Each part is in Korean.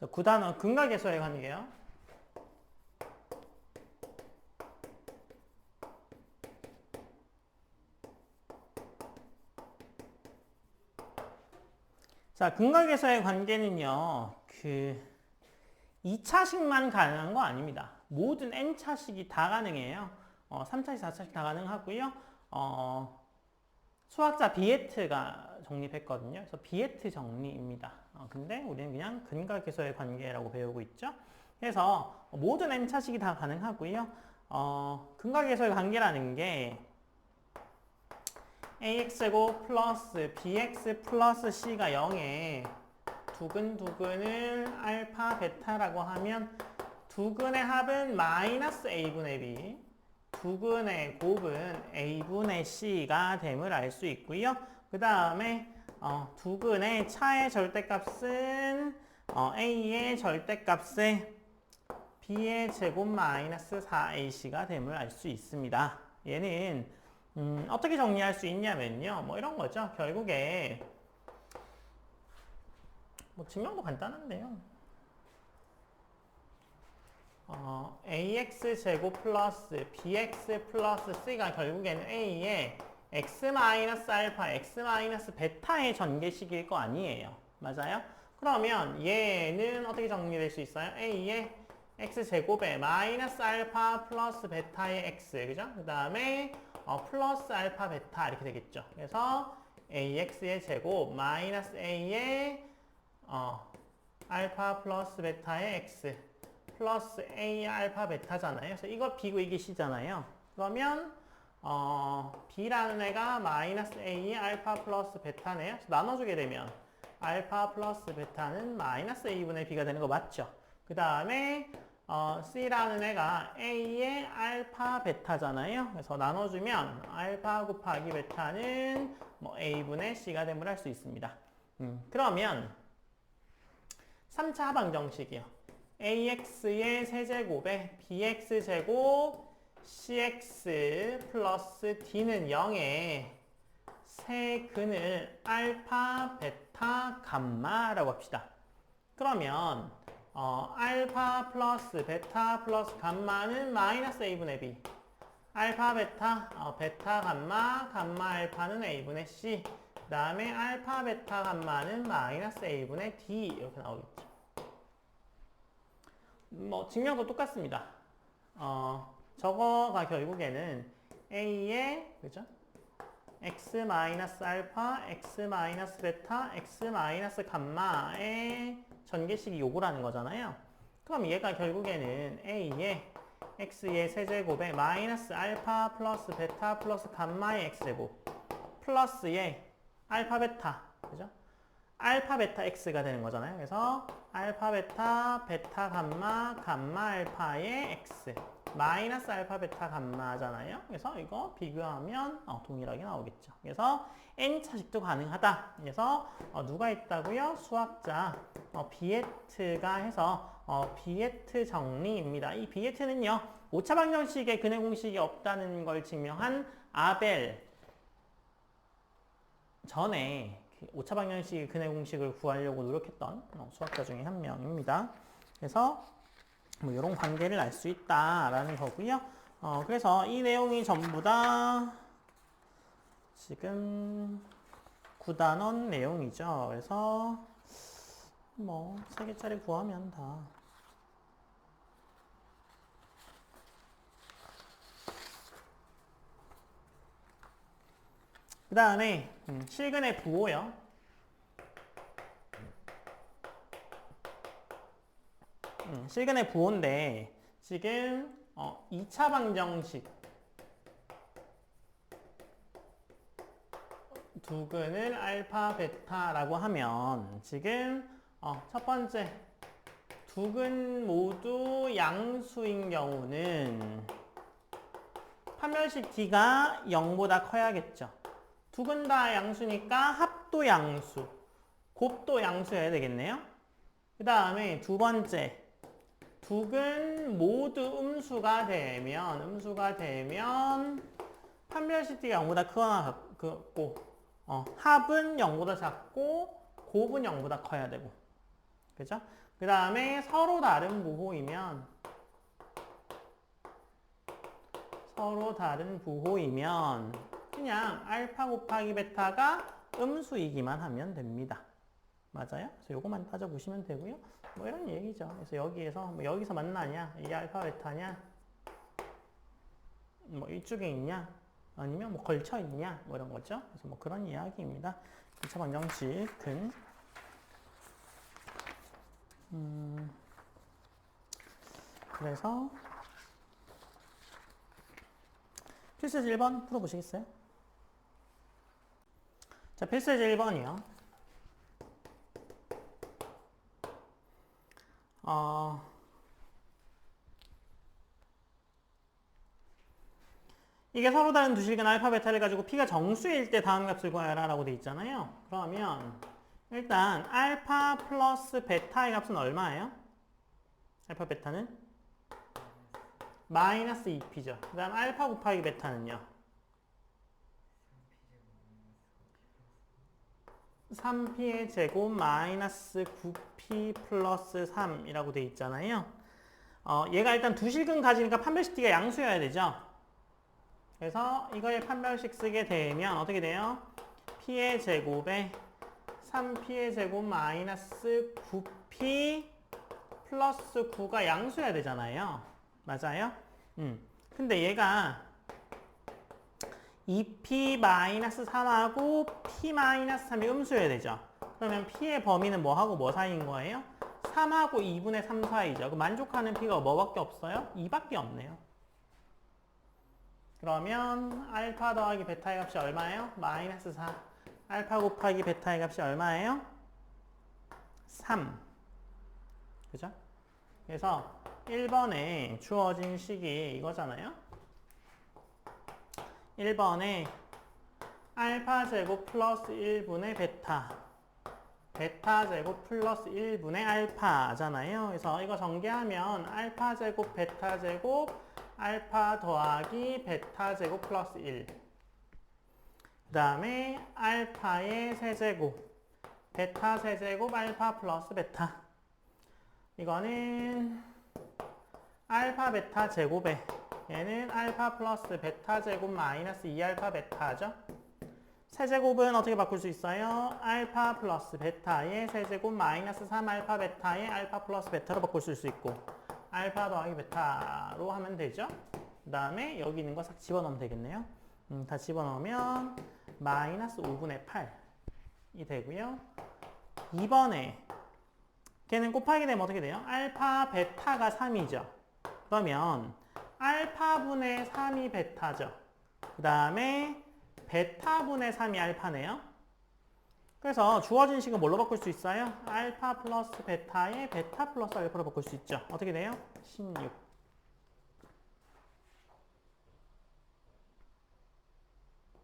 9단원 근각에서의 관계예요. 자, 근각에서의 관계는요, 2차식만 가능한 거 아닙니다. 모든 n차식이 다 가능해요. 3차식, 4차식 다 가능하고요. 수학자 비에트가 정립했거든요. 그래서 비에트 정리입니다. 근데 우리는 그냥 근각에서의 관계라고 배우고 있죠. 그래서 모든 n차식이 다 가능하고요. 근각에서의 관계라는 게 ax제곱 플러스 bx 플러스 c가 0에 두근두근을 알파 베타라고 하면 두근의 합은 마이너스 a분의 b, 두근의 곱은 a분의 c가 됨을 알 수 있고요. 그 다음에 두근의 차의 절대값은 a의 절대값에 b의 제곱 마이너스 4ac가 됨을 알 수 있습니다. 얘는 어떻게 정리할 수 있냐면요. 뭐 이런 거죠. 결국에 뭐 증명도 간단한데요. ax제곱 플러스 bx 플러스 c가 결국에는 a의 x 마이너스 알파, x 마이너스 베타의 전개식일 거 아니에요. 맞아요? 그러면 얘는 어떻게 정리될 수 있어요? a의 x제곱에 마이너스 알파 플러스 베타의 x, 그죠? 그 다음에 플러스 알파 베타 이렇게 되겠죠. 그래서 ax의 제곱 마이너스 a의 알파 플러스 베타의 x 플러스 a 알파 베타잖아요. 그래서 이거 b고 이게 c잖아요. 그러면 b라는 애가 마이너스 a 알파 플러스 베타네요. 그래서 나눠주게 되면 알파 플러스 베타는 마이너스 a분의 b가 되는 거 맞죠? 그 다음에 c라는 애가 a의 알파 베타잖아요. 그래서 나눠주면 알파 곱하기 베타는 뭐 a분의 c가 됨을 할 수 있습니다. 그러면 3차 하방정식이요. ax의 세제곱에 bx제곱 cx 플러스 d는 0에 세근을 알파, 베타, 감마라고 합시다. 그러면 알파 플러스 베타 플러스 감마는 마이너스 a분의 b, 알파 베타, 베타 감마, 감마 알파는 a분의 c, 그 다음에 알파 베타 감마는 마이너스 a분의 d 이렇게 나오겠죠. 뭐 증명도 똑같습니다. 저거가 결국에는 a의 그죠? x 마이너스 알파, x 마이너스 베타, x 마이너스 감마의 전개식이 요거라는 거잖아요. 그럼 얘가 결국에는 a의 x의 세제곱에 마이너스 알파 플러스 베타 플러스 감마의 x제곱 플러스의 알파 베타, 그죠? 알파 베타 x가 되는 거잖아요. 그래서 알파 베타, 베타 감마, 감마 알파의 x 마이너스 알파 베타 감마잖아요. 그래서 이거 비교하면 동일하게 나오겠죠. 그래서 n차식도 가능하다. 그래서 누가 있다고요? 수학자 비에트가 해서 비에트 정리입니다. 이 비에트는요. 오차 방정식에 근해 공식이 없다는 걸 증명한 아벨 전에 오차 방정식의 근해 공식을 구하려고 노력했던 수학자 중에 한 명입니다. 그래서 뭐 이런 관계를 알 수 있다라는 거고요. 그래서 이 내용이 전부 다 지금 9단원 내용이죠. 그래서 뭐 3개짜리 구하면 다. 그 다음에 실근의 부호요. 실근의 부호인데 지금 2차 방정식 두근을 알파 베타라고 하면 지금 첫 번째 두근 모두 양수인 경우는 판별식 d가 0보다 커야겠죠. 두근 다 양수니까 합도 양수, 곱도 양수여야 되겠네요. 그 다음에 두 번째 두근 모두 음수가 되면 판별식 d가 0보다 크거나 같고 합은 0보다 작고 곱은 0보다 커야 되고 그죠? 그 다음에 서로 다른 부호이면 그냥 알파 곱하기 베타가 음수이기만 하면 됩니다. 맞아요? 그래서 요거만 따져보시면 되고요. 뭐 이런 얘기죠. 그래서 여기에서 뭐 여기서 만나냐? 이게 알파 베타냐? 뭐 이쪽에 있냐? 아니면 뭐 걸쳐 있냐? 뭐 이런 거죠. 그래서 뭐 그런 이야기입니다. 2차 방정식은 그래서 필수제 1번 풀어보시겠어요? 자, 필수제 1번이요. 이게 서로 다른 두 실근 알파 베타를 가지고 p가 정수일 때 다음 값을 구하여라 라고 돼 있잖아요. 그러면 일단 알파 플러스 베타의 값은 얼마예요? 알파 베타는 마이너스 2p죠. 그 다음 알파 곱하기 베타는요? 3p의 제곱 마이너스 9p 플러스 3이라고 돼 있잖아요. 얘가 일단 두 실근 가지니까 판별식 t가 양수여야 되죠. 그래서 이거의 판별식 쓰게 되면 어떻게 돼요? p의 제곱에 3p의 제곱 마이너스 9p 플러스 9가 양수여야 되잖아요. 맞아요? 근데 얘가 2p 마이너스 3하고 p 마이너스 3이 음수여야 되죠. 그러면 p의 범위는 뭐하고 뭐 사이인 거예요? 3하고 2분의 3 사이죠. 그럼 만족하는 p가 뭐밖에 없어요? 2밖에 없네요. 그러면 알파 더하기 베타의 값이 얼마예요? 마이너스 4. 알파 곱하기 베타의 값이 얼마예요? 3. 그죠? 그래서 1번에 주어진 식이 이거잖아요. 1번에 알파 제곱 플러스 1분의 베타, 베타 제곱 플러스 1분의 알파잖아요. 그래서 이거 전개하면 알파 제곱 베타 제곱 알파 더하기 베타 제곱 플러스 1. 그 다음에 알파의 세제곱, 베타 세제곱 알파 플러스 베타. 이거는 알파 베타 제곱에 얘는 알파 플러스 베타 제곱 마이너스 2알파 베타죠. 세제곱은 어떻게 바꿀 수 있어요? 알파 플러스 베타의 세제곱 마이너스 3알파 베타의 알파 플러스 베타로 바꿀 수 있고, 알파 더하기 베타로 하면 되죠. 그 다음에 여기 있는 거 싹 집어넣으면 되겠네요. 다 집어넣으면 마이너스 5분의 8이 되고요. 2번에 걔는 곱하기 되면 어떻게 돼요? 알파 베타가 3이죠. 그러면 알파분의 3이 베타죠. 그 다음에 베타분의 3이 알파네요. 그래서 주어진 식은 뭘로 바꿀 수 있어요? 알파 플러스 베타의 베타 플러스 알파로 바꿀 수 있죠. 어떻게 돼요? 16.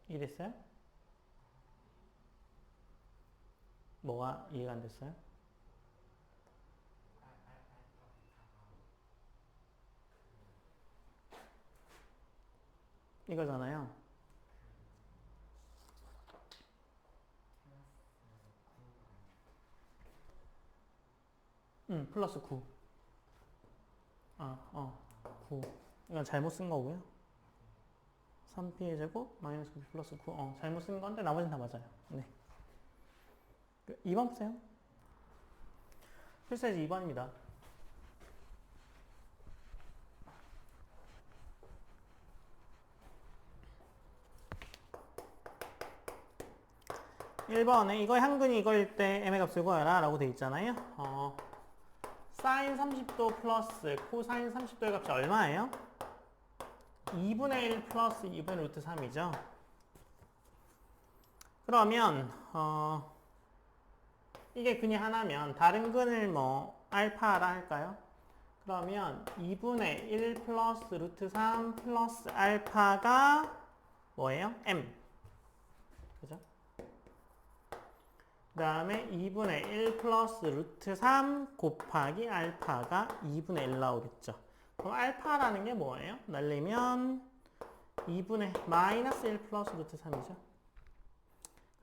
이해됐어요? 뭐가 이해가 안 됐어요? 이거잖아요. 플러스 9. 9. 이건 잘못 쓴 거고요. 3p의 제곱 마이너스 9p 플러스 9. 잘못 쓴 건데 나머지는 다 맞아요. 네. 2번 보세요. 필수예제 2번입니다. (1번에) 이거 한근이 이거일 때 m의 값을 구하라 라고 돼 있잖아요. 사인 30도 플러스 코사인 30도의 값이 얼마예요? 2분의 1 플러스 2분의 루트 3이죠. 그러면 이게 근이 하나면 다른 근을 뭐 알파라 할까요? 그러면 2분의 1 플러스 루트 3 플러스 알파가 뭐예요? m. 그죠? 그 다음에 2분의 1 플러스 루트 3 곱하기 알파가 2분의 1 나오겠죠. 그럼 알파라는 게 뭐예요? 날리면 2분의 마이너스 1 플러스 루트 3이죠.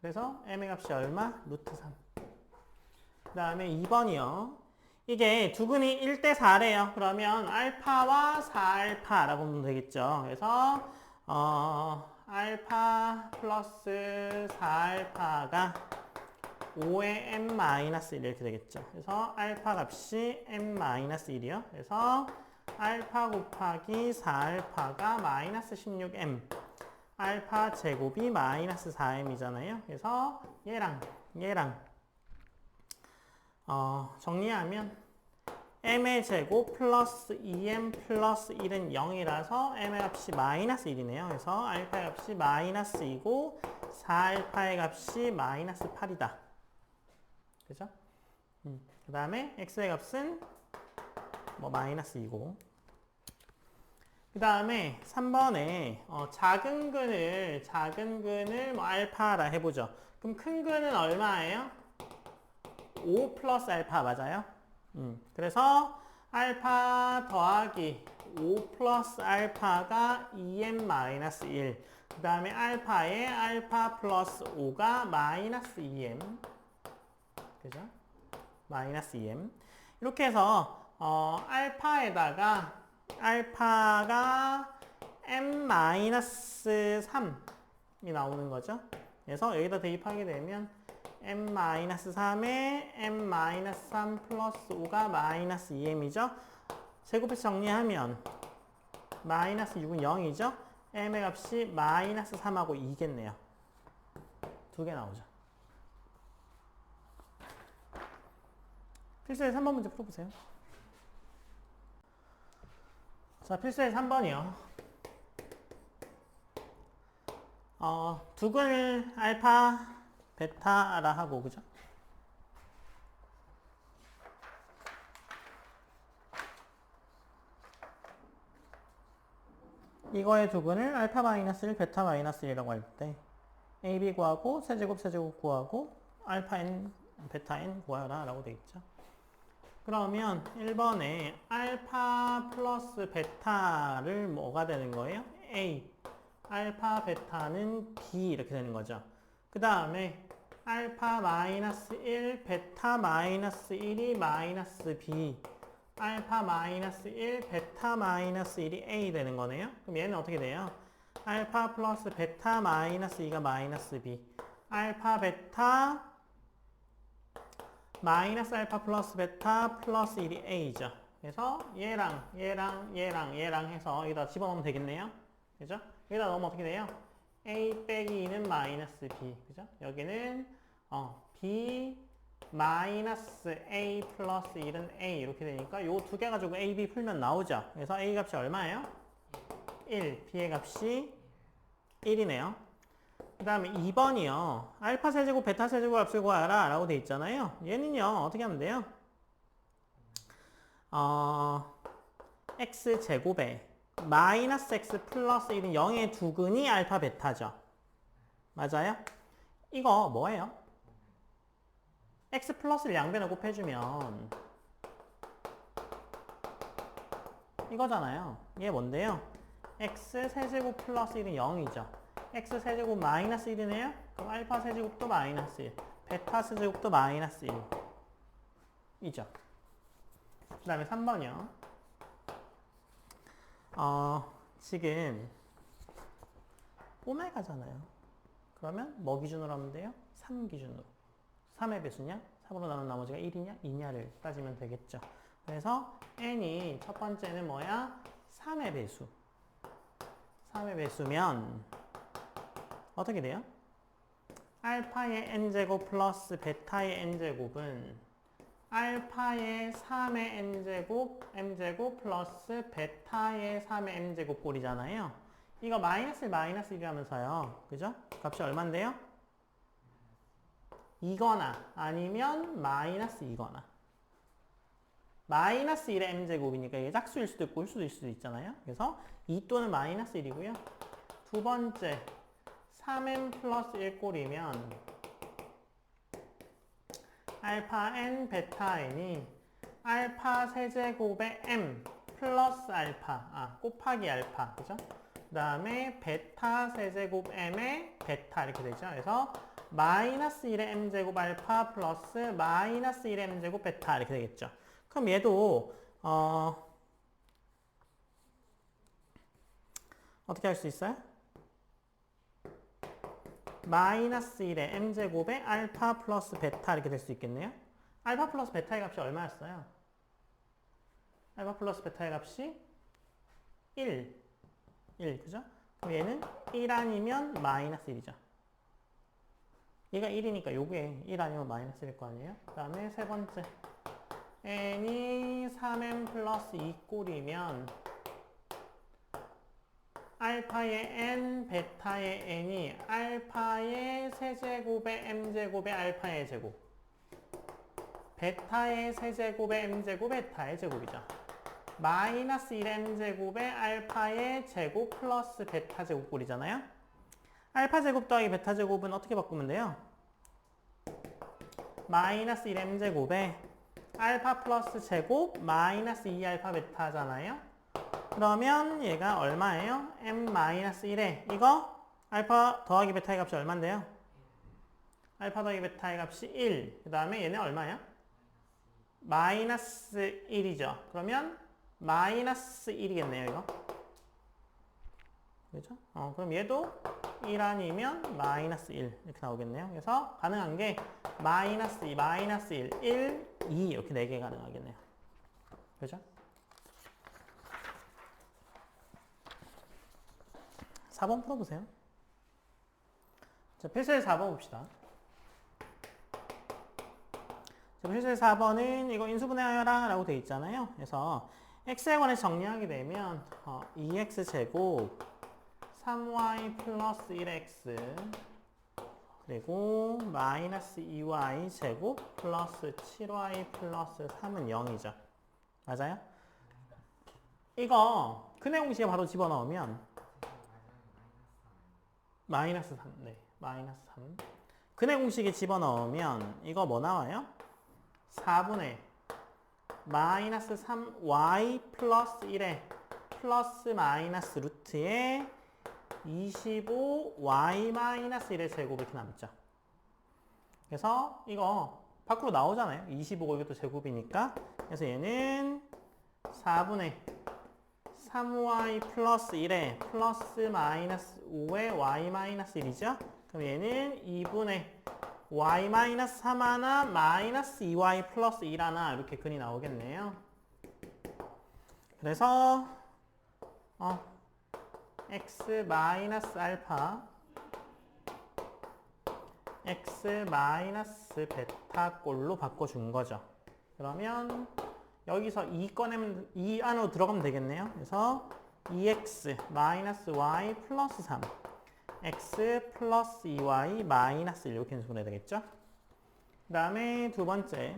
그래서 m의 값이 얼마? 루트 3. 그 다음에 2번이요. 이게 두근이 1대 4래요. 그러면 알파와 4알파라고 보면 되겠죠. 그래서 알파 플러스 4알파가 5의 m-1 이렇게 되겠죠. 그래서 알파 값이 m-1이요. 그래서 알파 곱하기 4알파가 마이너스 16m. 알파 제곱이 마이너스 4m이잖아요. 그래서 얘랑 정리하면 m의 제곱 플러스 2m 플러스 1은 0이라서 m의 값이 마이너스 1이네요. 그래서 알파의 값이 마이너스 2고 4알파의 값이 마이너스 8이다. 그죠? 그 다음에 x의 값은 뭐 마이너스 2고 그 다음에 3번에 작은 근을 뭐 알파라 해보죠. 그럼 큰 근은 얼마예요? 5 플러스 알파 맞아요? 그래서 알파 더하기 5 플러스 알파가 2m-1. 그 다음에 알파에 알파 플러스 5가 마이너스 2m. 그죠? 마이너스 2m. 이렇게 해서 알파에다가 알파가 m-3이 나오는 거죠. 그래서 여기다 대입하게 되면 m-3에 m-3 플러스 5가 마이너스 2m이죠. 제곱해서 정리하면 마이너스 6은 0이죠. m의 값이 마이너스 3하고 2겠네요. 두 개 나오죠. 필수의 3번 문제 풀어보세요. 자, 필수의 3번이요. 두근 알파, 베타라 하고, 그죠? 이거의 두근을 알파 마이너스 1, 베타 마이너스 1이라고 할 때 AB 구하고 세제곱 구하고 알파 n, 베타 n 구하라 라고 되어 있죠. 그러면 1번에 알파 플러스 베타를 뭐가 되는 거예요? A. 알파 베타는 B 이렇게 되는 거죠. 그 다음에 알파 마이너스 1, 베타 마이너스 1이 마이너스 B. 알파 마이너스 1, 베타 마이너스 1이 A 되는 거네요. 그럼 얘는 어떻게 돼요? 알파 플러스 베타 마이너스 2가 마이너스 B. 알파 베타 마이너스 알파 플러스 베타 플러스 1이 A죠. 그래서 얘랑 해서 여기다 집어넣으면 되겠네요. 그죠? 여기다 넣으면 어떻게 돼요? A 빼기 2는 마이너스 B. 그죠? 여기는 B 마이너스 A 플러스 1은 A 이렇게 되니까 요 두 개 가지고 A, B 풀면 나오죠. 그래서 A 값이 얼마예요? 1. B의 값이 1이네요. 그 다음에 2번이요. 알파 세제곱, 베타 세제곱 값을 구하라 라고 돼 있잖아요. 얘는요, 어떻게 하면 돼요? x제곱에 마이너스 x 플러스 1은 0의 두근이 알파 베타죠. 맞아요? 이거 뭐예요? x 플러스를 양변에 곱해주면 이거잖아요. 이게 뭔데요? x 세제곱 플러스 1은 0이죠. x 세제곱 마이너스 1이네요? 그럼 알파 세제곱도 마이너스 1, 베타 세제곱도 마이너스 1 이죠. 그 다음에 3번이요. 지금 오메가잖아요. 그러면 뭐 기준으로 하면 돼요? 3 기준으로. 3의 배수냐? 3으로 나눈 나머지가 1이냐? 2냐를 따지면 되겠죠. 그래서 n이 첫 번째는 뭐야? 3의 배수. 3의 배수면 어떻게 돼요? 알파의 n제곱 플러스 베타의 n제곱은 알파의 3의 n제곱 m제곱 플러스 베타의 3의 m제곱 꼴이잖아요. 이거 마이너스 1, 마이너스 1이라면서요. 그죠? 값이 얼만데요? 이거나 아니면 마이너스 이거나. 마이너스 1의 m제곱이니까 이게 짝수일 수도 있고 홀수일 수도 있잖아요. 그래서 2 또는 마이너스 1이고요. 두 번째 3m 플러스 1 꼴이면 알파 n, 베타 n이 알파 세제곱의 m 플러스 알파, 곱하기 알파, 그죠? 그 다음에 베타 세제곱 m의 베타 이렇게 되죠. 그래서 마이너스 1의 m제곱 알파 플러스 마이너스 1의 m제곱 베타 이렇게 되겠죠. 그럼 얘도 어떻게 할 수 있어요? 마이너스 1의 m제곱에 알파 플러스 베타 이렇게 될 수 있겠네요. 알파 플러스 베타의 값이 얼마였어요? 알파 플러스 베타의 값이 1, 그죠? 그럼 얘는 1 아니면 마이너스 1이죠. 얘가 1이니까 요게 1 아니면 마이너스 1일 거 아니에요? 그 다음에 세 번째. n이 3m 플러스 2 꼴이면 알파의 n, 베타의 n이 알파의 세제곱의 m제곱의 알파의 제곱, 베타의 세제곱의 m제곱, 베타의 제곱이죠. 마이너스 1m제곱의 알파의 제곱 플러스 베타 제곱꼴이잖아요. 알파 제곱 더하기 베타 제곱은 어떻게 바꾸면 돼요? 마이너스 1m제곱에 알파 플러스 제곱 마이너스 2알파 베타잖아요. 그러면 얘가 얼마예요? m-1에 이거 알파 더하기 베타의 값이 얼만데요? 알파 더하기 베타의 값이 1. 그 다음에 얘는 얼마야? 마이너스 1이죠. 그러면 마이너스 1이겠네요, 이거. 그죠? 그럼 얘도 1 아니면 마이너스 1 이렇게 나오겠네요. 그래서 가능한 게 마이너스 2, 마이너스 1, 1, 2 이렇게 4개 가능하겠네요. 그죠? 4번 풀어보세요. 자, 필수의 4번 봅시다. 자, 필수의 4번은 이거 인수분해하여라 라고 되어 있잖아요. 그래서 x에 관해서 정리하게 되면 2x제곱 3y 플러스 1x 그리고 마이너스 2y 제곱 플러스 7y 플러스 3은 0이죠. 맞아요? 이거 근해 공식에 바로 집어넣으면 마이너스 3, 네, 마이너스 3. 근해 공식에 집어넣으면 이거 뭐 나와요? 4분의 마이너스 3y 플러스 1에 플러스 마이너스 루트에 25y 마이너스 1의 제곱 이렇게 남죠. 그래서 이거 밖으로 나오잖아요. 25고 이것도 제곱이니까. 그래서 얘는 4분의 3y 플러스 1에 플러스 마이너스 5에 y 마이너스 1이죠. 그럼 얘는 2분의 y 마이너스 3 하나 마이너스 2y 플러스 1 하나 이렇게 근이 나오겠네요. 그래서 x 마이너스 알파 x 마이너스 베타 꼴로 바꿔준 거죠. 그러면 여기서 2 꺼내면 2 안으로 들어가면 되겠네요. 그래서 2x 마이너스 y 플러스 3 x 플러스 2y 마이너스 1 이렇게 인수분해야 되겠죠. 그 다음에 두 번째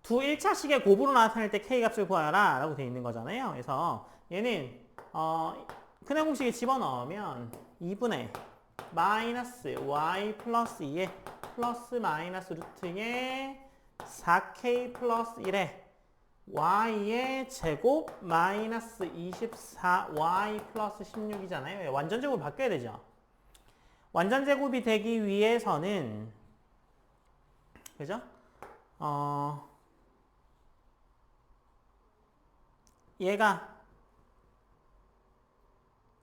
두 1차식의 곱으로 나타낼 때 k값을 구하라 라고 되어 있는 거잖아요. 그래서 얘는 근해 공식에 집어넣으면 2분의 마이너스 y 플러스 2에 플러스 마이너스 루트에 4k 플러스 1에 y의 제곱 마이너스 24y 플러스 16이잖아요. 완전 제곱이 바뀌어야 되죠. 완전 제곱이 되기 위해서는 그죠? 얘가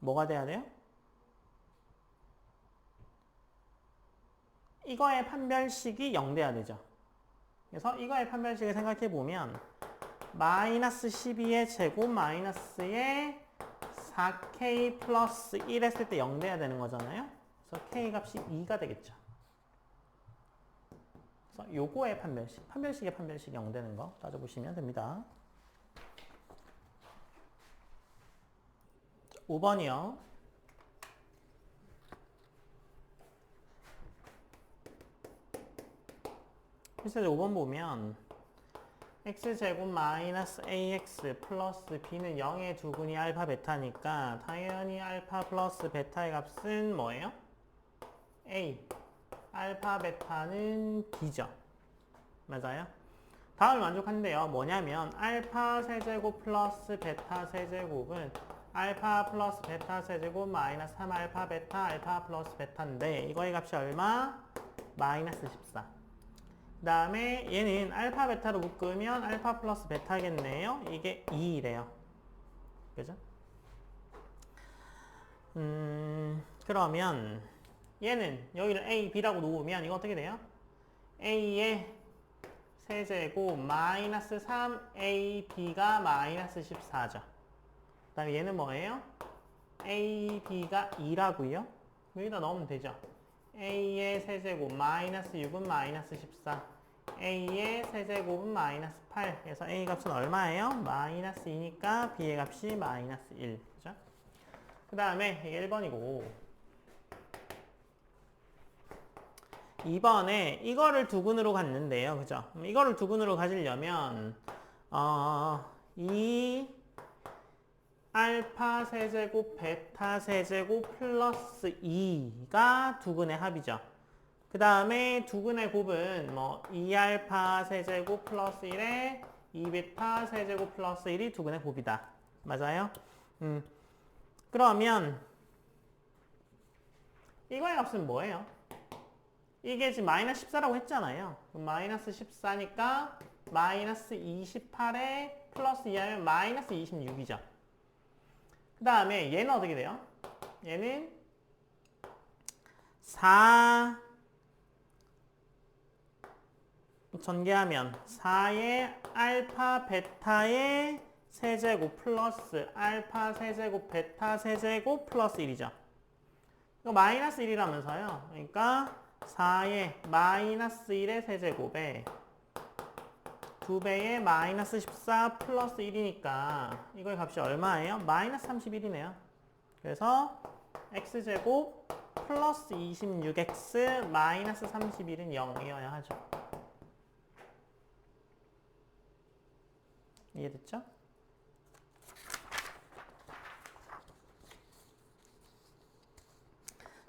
뭐가 돼야 돼요? 이거의 판별식이 0 돼야 되죠. 그래서 이거의 판별식을 생각해 보면 마이너스 12의 제곱 마이너스의 4k 플러스 1 했을 때 0 돼야 되는 거잖아요. 그래서 k 값이 2가 되겠죠. 그래서 요거의 판별식의 판별식이 0 되는 거 따져보시면 됩니다. 5번이요. 실제 5번 보면 x제곱 마이너스 ax 플러스 b는 0의 두근이 알파 베타니까 당연히 알파 플러스 베타의 값은 뭐예요? a. 알파 베타는 b죠. 맞아요? 다음을 만족한대요. 뭐냐면 알파 세제곱 플러스 베타 세제곱은 알파 플러스 베타 세제곱 마이너스 3알파 베타 알파 플러스 베타인데 이거의 값이 얼마? 마이너스 14. 그 다음에 얘는 알파 베타로 묶으면 알파 플러스 베타겠네요. 이게 2래요. 그죠? 그러면 얘는 여기를 A, B라고 놓으면 이거 어떻게 돼요? A의 세제곱 마이너스 3A, B가 마이너스 14죠. 그 다음에 얘는 뭐예요? A, B가 2라고요. 여기다 넣으면 되죠. A의 세제곱 마이너스 6은 마이너스 14. A의 세제곱은 마이너스 8. 그래서 A 값은 얼마예요? 마이너스 2니까 B의 값이 마이너스 1. 그죠? 그 다음에 이게 1번이고 2번에 이거를 두근으로 갔는데요. 그죠? 이거를 두근으로 가지려면 이 알파 세제곱 베타 세제곱 플러스 2가 두근의 합이죠. 그 다음에 두근의 곱은 뭐 2알파 세제곱 플러스 1에 2베타 세제곱 플러스 1이 두근의 곱이다. 맞아요? 그러면 이거의 값은 뭐예요? 이게 지금 마이너스 14라고 했잖아요. 그럼 마이너스 14니까 마이너스 28에 플러스 2하면 마이너스 26이죠. 그 다음에 얘는 어떻게 돼요? 얘는 4 전개하면 4의 알파 베타의 세제곱 플러스 알파 세제곱 베타 세제곱 플러스 1이죠. 이거 마이너스 1이라면서요. 그러니까 4의 마이너스 1의 세제곱에 2배의 마이너스 14 플러스 1이니까 이거의 값이 얼마예요? 마이너스 31이네요. 그래서 x제곱 플러스 26x 마이너스 31은 0이어야 하죠. 이해됐죠?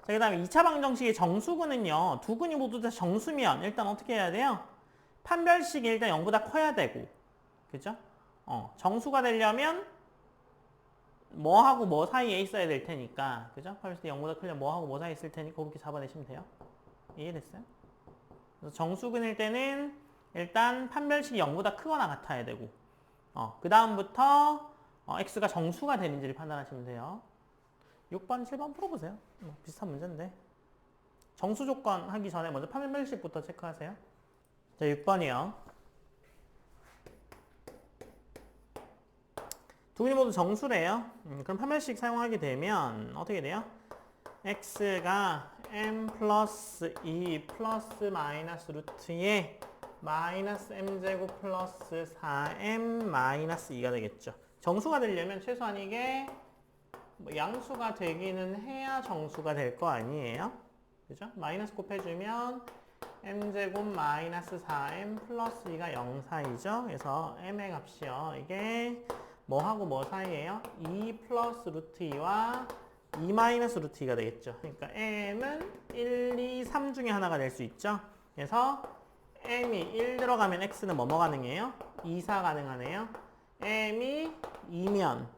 자, 그 다음에 2차 방정식의 정수근은요. 두 근이 모두 다 정수면 일단 어떻게 해야 돼요? 판별식이 일단 0보다 커야 되고, 그죠? 정수가 되려면 뭐하고 뭐 사이에 있어야 될 테니까, 그죠? 판별식이 0보다 크려면 뭐하고 뭐 사이에 있을 테니까 그렇게 잡아내시면 돼요. 이해됐어요? 그래서 정수근일 때는 일단 판별식이 0보다 크거나 같아야 되고, 그 다음부터 x가 정수가 되는지를 판단하시면 돼요. 6번, 7번 풀어보세요. 비슷한 문제인데. 정수 조건 하기 전에 먼저 판별식부터 체크하세요. 자, 6번이요. 두 개이 모두 정수래요. 그럼 판별식 사용하게 되면 어떻게 돼요? x가 m 플러스 2 플러스 마이너스 루트에 마이너스 m제곱 플러스 4m 마이너스 2가 되겠죠. 정수가 되려면 최소한 이게 양수가 되기는 해야 정수가 될 거 아니에요? 그죠? 마이너스 곱해주면 m제곱 마이너스 4m 플러스 2가 0 사이죠? 그래서 m의 값이요. 이게 뭐하고 뭐 사이에요? 2 플러스 루트 2와 2 마이너스 루트 2가 되겠죠. 그러니까 m은 1, 2, 3 중에 하나가 될 수 있죠. 그래서 m이 1 들어가면 x는 뭐뭐 가능해요? 2, 4 가능하네요. m이 2면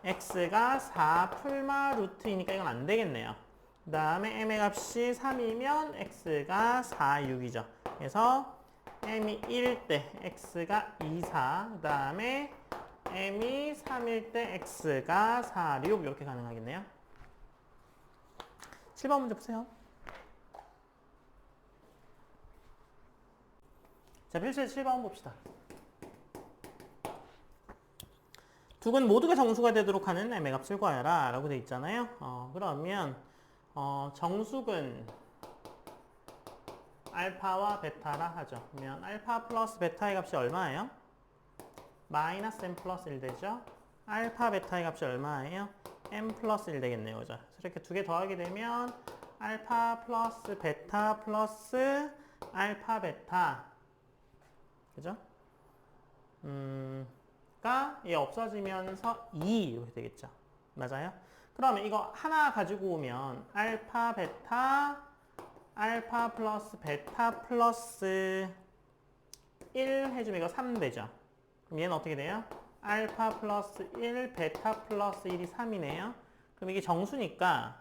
x가 4 풀마 루트이니까 이건 안 되겠네요. 그 다음에 m의 값이 3이면 x가 4, 6이죠. 그래서 m이 1일 때 x가 2, 4. 그 다음에 m이 3일 때 x가 4, 6 이렇게 가능하겠네요. 7번 문제 보세요. 자, 필수의 7번 봅시다. 두 근 모두가 정수가 되도록 하는 m의 값을 구하여라 라고 되어 있잖아요. 그러면 정수근 알파와 베타라 하죠. 그러면 알파 플러스 베타의 값이 얼마예요? 마이너스 m 플러스 1 되죠. 알파 베타의 값이 얼마예요? m 플러스 1 되겠네요. 그죠? 이렇게 두 개 더하게 되면 알파 플러스 베타 플러스 알파 베타, 그죠? 가 얘 없어지면서 2 이렇게 되겠죠. 맞아요? 그러면 이거 하나 가지고 오면 알파 베타 알파 플러스 베타 플러스 1 해주면 이거 3 되죠. 그럼 얘는 어떻게 돼요? 알파 플러스 1 베타 플러스 1이 3이네요. 그럼 이게 정수니까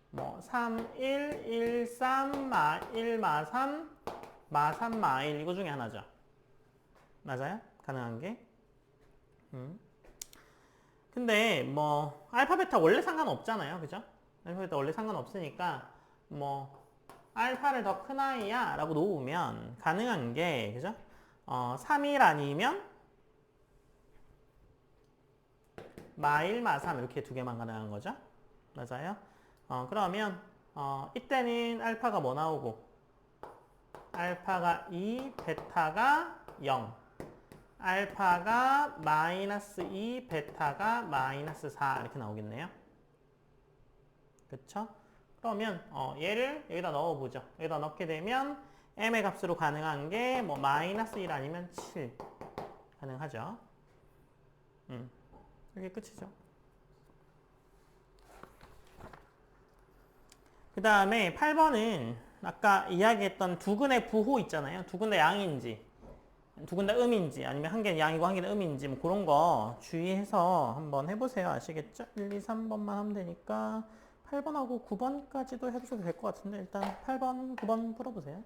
뭐 3, 1, 1, 3, 마 1, 마 3, 마 3, 마 1 이거 중에 하나죠. 맞아요? 가능한 게. 근데 뭐 알파 베타 원래 상관없잖아요. 그죠? 알파 베타 원래 상관없으니까 뭐 알파를 더 큰 아이야 라고 놓으면 가능한 게 그죠? 3일 아니면 마 1, 마 3 이렇게 두 개만 가능한 거죠. 맞아요? 그러면 이때는 알파가 뭐 나오고 알파가 2, 베타가 0 알파가 마이너스 2, 베타가 마이너스 4 이렇게 나오겠네요. 그쵸? 그러면 얘를 여기다 넣어보죠. 여기다 넣게 되면 m의 값으로 가능한 게 뭐 마이너스 1 아니면 7 가능하죠. 이게 끝이죠. 그 다음에 8번은 아까 이야기했던 두 근의 부호 있잖아요. 두 근 다 양인지 두 근 다 음인지 아니면 한 개는 양이고 한 개는 음인지 뭐 그런 거 주의해서 한번 해보세요. 아시겠죠? 1, 2, 3번만 하면 되니까 8번하고 9번까지도 해주셔도 될 것 같은데 일단 8번, 9번 풀어보세요.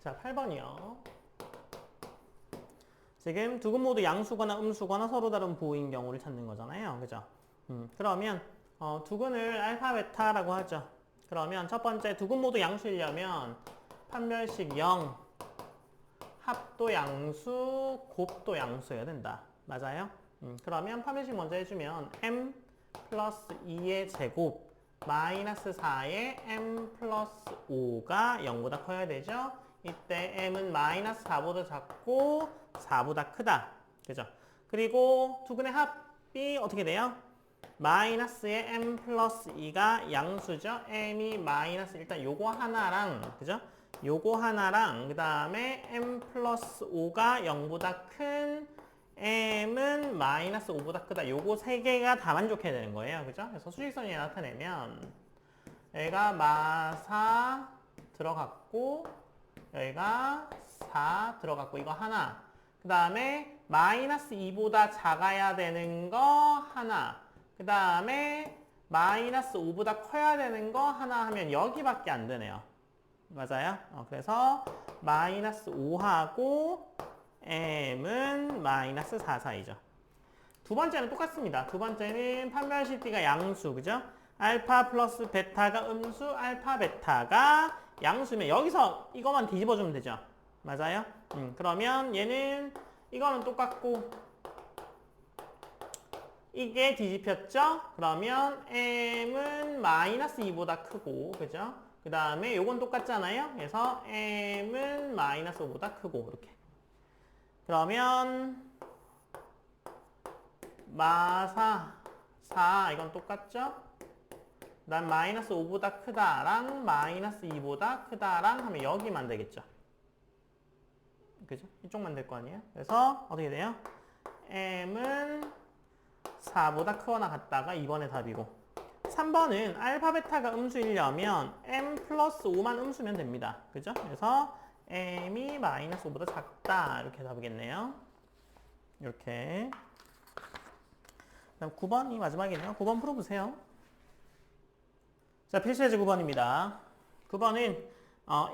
자, 8번이요. 지금 두 근 모두 양수거나 음수거나 서로 다른 부호인 경우를 찾는 거잖아요. 그죠? 그러면 두 근을 알파 베타라고 하죠. 그러면 첫 번째 두 근 모두 양수이려면 판별식 0, 합도 양수, 곱도 양수여야 된다. 맞아요? 그러면 판별식 먼저 해주면 m 플러스 2의 제곱 마이너스 4의 m 플러스 5가 0보다 커야 되죠? 이때 m은 마이너스 4보다 작고 4보다 크다. 그죠? 그리고 두 근의 합이 어떻게 돼요? 마이너스의 m 플러스 2가 양수죠. m이 마이너스 일단 요거 하나랑 그죠? 요거 하나랑 그 다음에 m 플러스 5가 0보다 큰 m은 마이너스 5보다 크다. 요거 세 개가 다 만족해야 되는 거예요. 그죠? 그래서 수직선이 나타내면 여기가 마4 들어갔고 여기가 4 들어갔고 이거 하나. 그 다음에 마이너스 2보다 작아야 되는 거 하나. 그 다음에 마이너스 5보다 커야 되는 거 하나 하면 여기밖에 안 되네요. 맞아요? 그래서 마이너스 5하고 m은 마이너스 4 사이죠. 두 번째는 똑같습니다. 두 번째는 판별식 D가 양수, 그죠? 알파 플러스 베타가 음수, 알파 베타가 양수면 여기서 이거만 뒤집어주면 되죠. 맞아요? 그러면 얘는 이거는 똑같고 이게 뒤집혔죠? 그러면 m은 마이너스 2보다 크고, 그죠? 그 다음에 요건 똑같잖아요? 그래서 m은 마이너스 5보다 크고, 이렇게. 그러면 마4, 4 이건 똑같죠? 그 다음 마이너스 5보다 크다랑 마이너스 2보다 크다랑 하면 여기만 되겠죠? 그죠? 이쪽만 될 거 아니에요? 그래서 어떻게 돼요? m은 4보다 크거나 같다가 2번의 답이고 3번은 알파 베타가 음수이려면 m 플러스 5만 음수면 됩니다. 그죠? 그래서 m이 마이너스 5보다 작다 이렇게 답이겠네요. 이렇게 그다음 9번이 마지막이네요. 9번 풀어보세요. 자, 필수예제 9번입니다. 9번은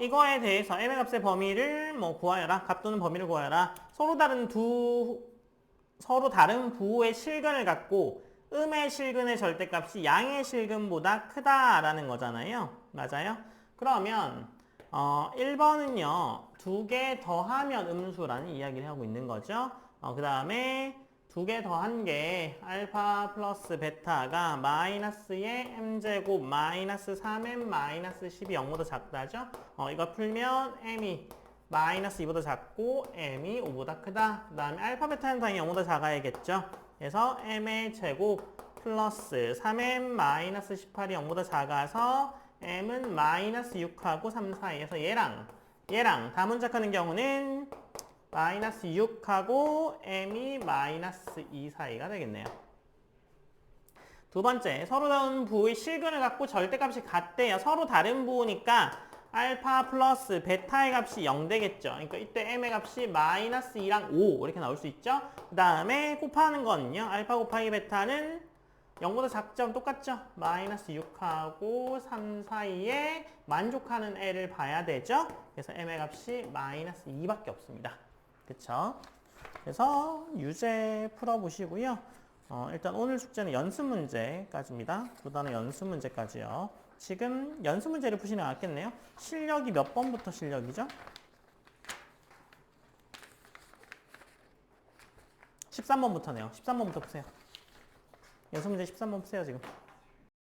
이거에 대해서 m의 값의 범위를 뭐 구하여라. 값 또는 범위를 구하여라. 서로 다른 부호의 실근을 갖고 음의 실근의 절대값이 양의 실근보다 크다라는 거잖아요. 맞아요? 그러면 1번은요. 두 개 더하면 음수라는 이야기를 하고 있는 거죠. 그 다음에 두 개 더한 게 알파 플러스 베타가 마이너스의 m제곱 마이너스 3m 마이너스 10이 0보다 작다죠? 이거 풀면 m이 마이너스 2보다 작고 m이 5보다 크다. 그 다음에 알파 베타는 당연히 0보다 작아야겠죠? 그래서 m의 제곱 플러스 3m 마이너스 18이 0보다 작아서 m은 마이너스 6하고 3 사이에서 얘랑 다문작하는 경우는 마이너스 6하고 m이 마이너스 2 사이가 되겠네요. 두 번째, 서로 다른 부호의 실근을 갖고 절대값이 같대요. 서로 다른 부호니까 알파 플러스 베타의 값이 0 되겠죠. 그러니까 이때 m의 값이 마이너스 2랑 5 이렇게 나올 수 있죠. 그 다음에 곱하는 거는요. 알파 곱하기 베타는 0보다 작점 똑같죠? 마이너스 6하고 3 사이에 만족하는 애를 봐야 되죠? 그래서 m의 값이 마이너스 2밖에 없습니다. 그쵸? 그래서 유제 풀어보시고요. 일단 오늘 숙제는 연습 문제까지입니다. 보다는 연습 문제까지요. 지금 연습 문제를 푸시는 게 낫겠네요. 실력이 몇 번부터 실력이죠? 13번부터네요. 13번부터 푸세요. 연습 문제 13번 푸세요, 지금.